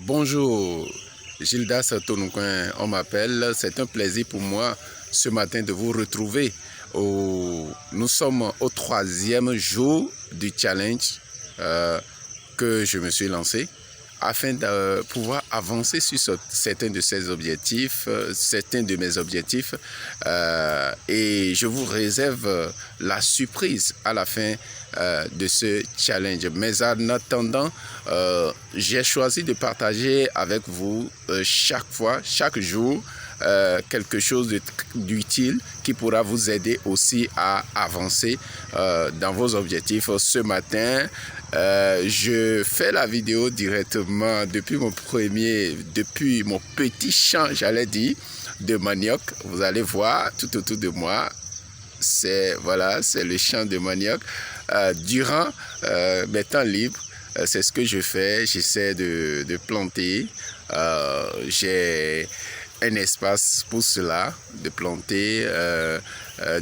Bonjour, Gildas Tonoucoin, on m'appelle. C'est un plaisir pour moi ce matin de vous retrouver. Nous sommes au 3e jour du challenge que je me suis lancé afin de pouvoir avancer sur certains de ces objectifs, certains de mes objectifs. Et je vous réserve la surprise à la fin de ce challenge. Mais en attendant, j'ai choisi de partager avec vous chaque jour, quelque chose d'utile qui pourra vous aider aussi à avancer dans vos objectifs. Ce matin, je fais la vidéo directement depuis mon petit champ, j'allais dire, de manioc. Vous allez voir tout autour de moi, c'est le champ de manioc. Durant mes temps libres, c'est ce que je fais. J'essaie de planter. J'ai un espace pour cela, de planter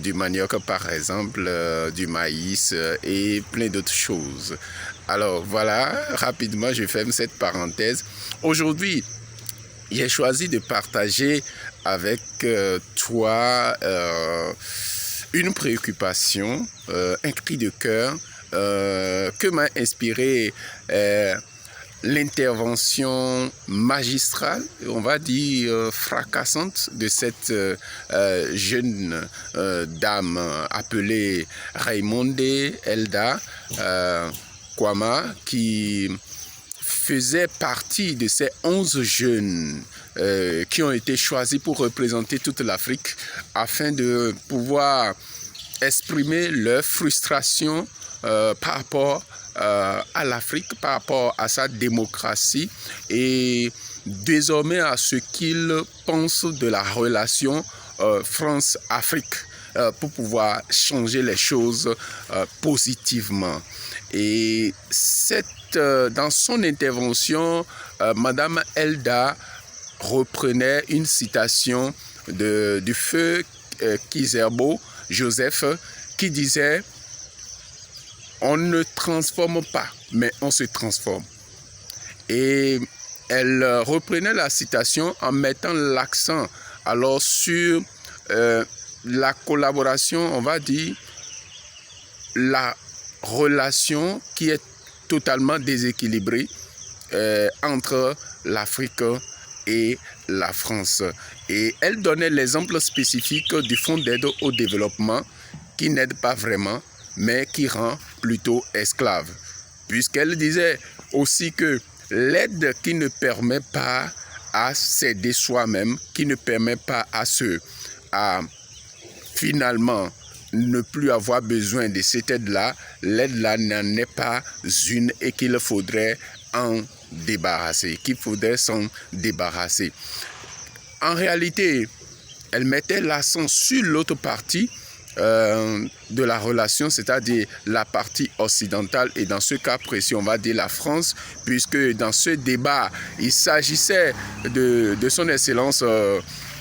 du manioc par exemple, du maïs et plein d'autres choses. Alors voilà, rapidement je ferme cette parenthèse. Aujourd'hui, j'ai choisi de partager avec toi une préoccupation, un cri de cœur que m'a inspiré l'intervention magistrale, on va dire fracassante, de cette jeune dame appelée Raymonde Elda Kwama, qui faisait partie de ces 11 jeunes qui ont été choisis pour représenter toute l'Afrique afin de pouvoir exprimer leur frustration par rapport à l'Afrique, par rapport à sa démocratie et désormais à ce qu'ils pensent de la relation France-Afrique pour pouvoir changer les choses positivement. Et dans son intervention, Madame Elda reprenait une citation du feu Kizerbo Joseph qui disait: on ne transforme pas, mais on se transforme. Et elle reprenait la citation en mettant l'accent alors sur la collaboration, on va dire, la relation qui est totalement déséquilibrée entre l'Afrique et la France. Et elle donnait l'exemple spécifique du fonds d'aide au développement qui n'aide pas vraiment, mais qui rend plutôt esclave. Puisqu'elle disait aussi que l'aide qui ne permet pas à s'aider soi-même, qui ne permet pas à finalement ne plus avoir besoin de cette aide-là, l'aide-là n'en est pas une et qu'il faudrait en débarrasser, qu'il faudrait s'en débarrasser. En réalité, elle mettait l'accent sur l'autre partie de la relation, c'est-à-dire la partie occidentale, et dans ce cas précis, on va dire la France, puisque dans ce débat, il s'agissait de son Excellence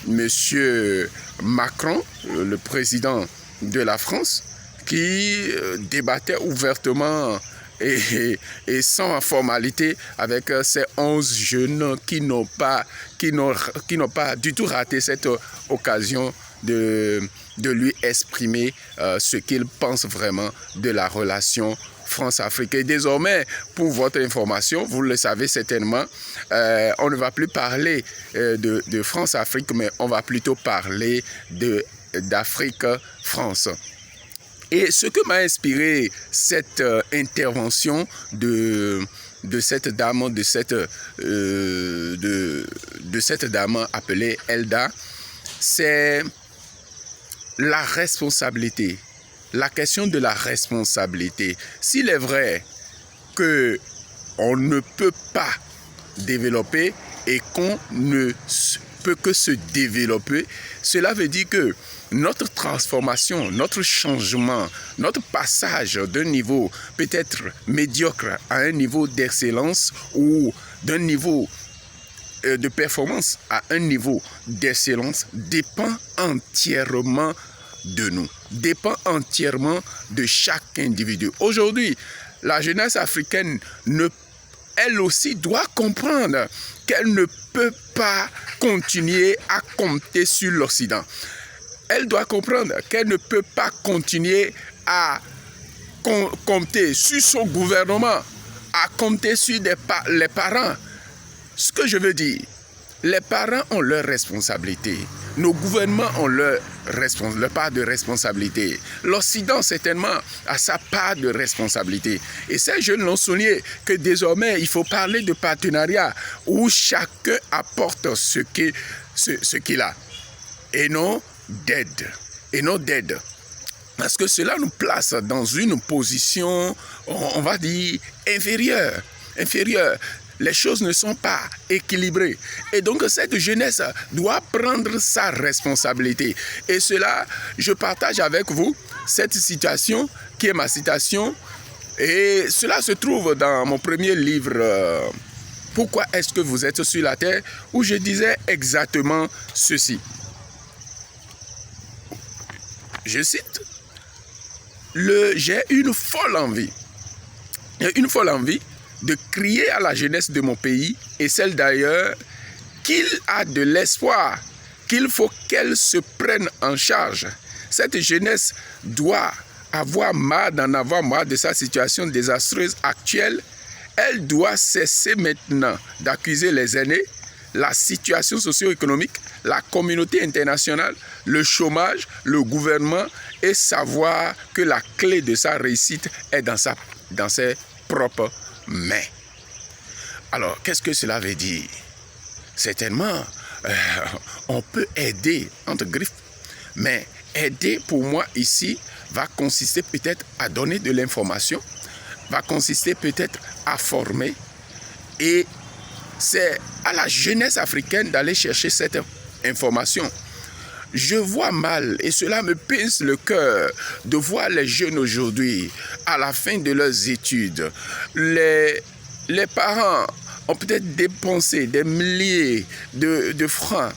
Monsieur Macron, le président de la France, qui débattait ouvertement et sans formalité avec ces 11 jeunes qui n'ont pas du tout raté cette occasion de lui exprimer ce qu'ils pensent vraiment de la relation France-Afrique. Et désormais, pour votre information, vous le savez certainement, on ne va plus parler de France-Afrique, mais on va plutôt parler d'Afrique-France. Et ce que m'a inspiré cette intervention de cette dame, de cette dame appelée Elda, c'est la responsabilité, la question de la responsabilité. S'il est vrai qu'on ne peut pas développer et qu'on ne peut que se développer, cela veut dire que notre transformation, notre changement, notre passage d'un niveau peut-être médiocre à un niveau d'excellence ou d'un niveau de performance à un niveau d'excellence dépend entièrement de nous, dépend entièrement de chaque individu. Aujourd'hui, la jeunesse africaine elle aussi doit comprendre qu'elle ne peut pas continuer à compter sur l'Occident. Elle doit comprendre qu'elle ne peut pas continuer à compter sur son gouvernement, à compter sur les parents. Ce que je veux dire, les parents ont leur responsabilité. Nos gouvernements ont leur part de responsabilité. L'Occident, certainement, a sa part de responsabilité. Et ces jeunes l'ont souligné que désormais, il faut parler de partenariat où chacun apporte ce qu'il a. Et non d'aide. Parce que cela nous place dans une position, on va dire, inférieure. Les choses ne sont pas équilibrées. Et donc, cette jeunesse doit prendre sa responsabilité. Et cela, je partage avec vous cette citation qui est ma citation. Et cela se trouve dans mon premier livre, Pourquoi est-ce que vous êtes sur la terre, où je disais exactement ceci. Je cite, j'ai une folle envie de crier à la jeunesse de mon pays et celle d'ailleurs qu'il a de l'espoir, qu'il faut qu'elle se prenne en charge. Cette jeunesse doit d'en avoir marre de sa situation désastreuse actuelle. Elle doit cesser maintenant d'accuser les aînés, la situation socio-économique, la communauté internationale, le chômage, le gouvernement et savoir que la clé de sa réussite est dans ses propres mains. Alors, qu'est-ce que cela veut dire? Certainement, on peut aider, entre griffes, mais aider pour moi ici va consister peut-être à donner de l'information, va consister peut-être à former, et c'est à la jeunesse africaine d'aller chercher cette information. Je vois mal, et cela me pince le cœur, de voir les jeunes aujourd'hui, à la fin de leurs études. Les parents ont peut-être dépensé des milliers de francs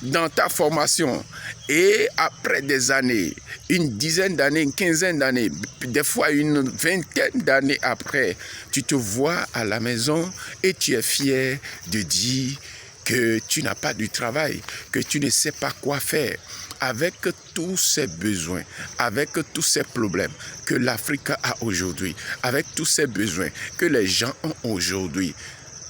dans ta formation. Et après des années, une dizaine d'années, une quinzaine d'années, des fois une vingtaine d'années après, tu te vois à la maison et tu es fier de dire que tu n'as pas du travail, que tu ne sais pas quoi faire, avec tous ces besoins, avec tous ces problèmes que l'Afrique a aujourd'hui, avec tous ces besoins que les gens ont aujourd'hui.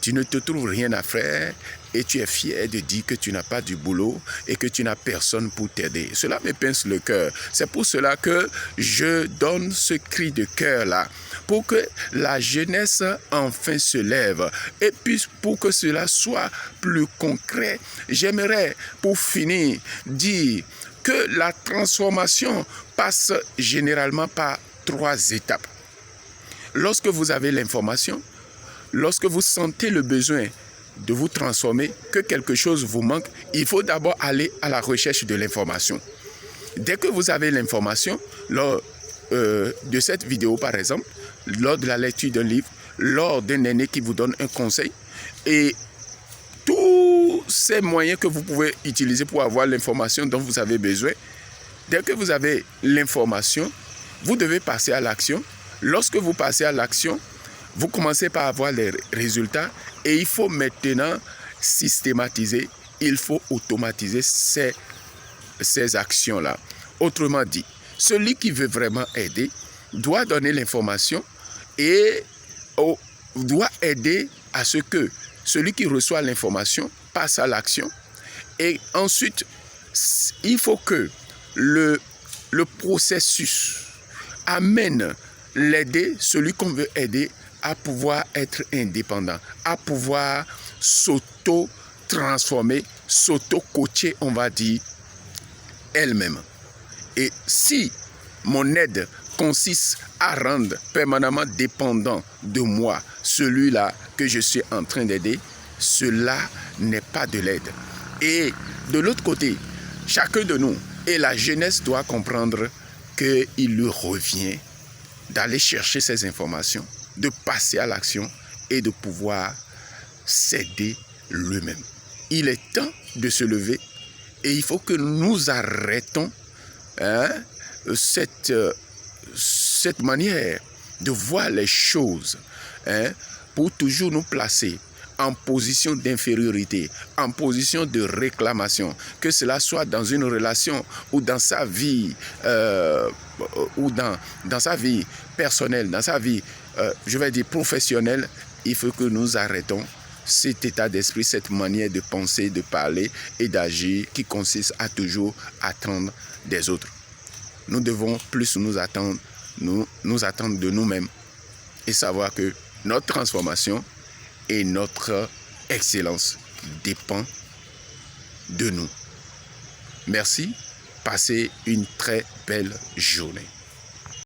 Tu ne te trouves rien à faire et tu es fier de dire que tu n'as pas du boulot et que tu n'as personne pour t'aider. Cela me pince le cœur. C'est pour cela que je donne ce cri de cœur-là, pour que la jeunesse enfin se lève. Et puis pour que cela soit plus concret, j'aimerais pour finir dire que la transformation passe généralement par 3 étapes. Lorsque vous avez l'information, lorsque vous sentez le besoin de vous transformer, que quelque chose vous manque, il faut d'abord aller à la recherche de l'information. Dès que vous avez l'information, lors de cette vidéo par exemple, lors de la lecture d'un livre, lors d'un aîné qui vous donne un conseil, et tous ces moyens que vous pouvez utiliser pour avoir l'information dont vous avez besoin, dès que vous avez l'information, vous devez passer à l'action. Lorsque vous passez à l'action, vous commencez par avoir les résultats et il faut maintenant systématiser, il faut automatiser ces actions-là. Autrement dit, celui qui veut vraiment aider doit donner l'information et doit aider à ce que celui qui reçoit l'information passe à l'action. Et ensuite, il faut que le processus amène l'aider, celui qu'on veut aider, à pouvoir être indépendant, à pouvoir s'auto-transformer, s'auto-coacher, on va dire, elle-même. Et si mon aide consiste à rendre permanemment dépendant de moi celui-là que je suis en train d'aider, cela n'est pas de l'aide. Et de l'autre côté, chacun de nous, et la jeunesse doit comprendre qu'il lui revient d'aller chercher ces informations, de passer à l'action et de pouvoir s'aider lui-même. Il est temps de se lever et il faut que nous arrêtons cette manière de voir les choses pour toujours nous placer en position d'infériorité, en position de réclamation, que cela soit dans une relation ou dans sa vie, ou dans sa vie personnelle, dans sa vie, je vais dire professionnelle. Il faut que nous arrêtons cet état d'esprit, cette manière de penser, de parler et d'agir qui consiste à toujours attendre des autres. Nous devons plus nous attendre de nous-mêmes et savoir que notre transformation et notre excellence dépend de nous. Merci. Passez une très belle journée.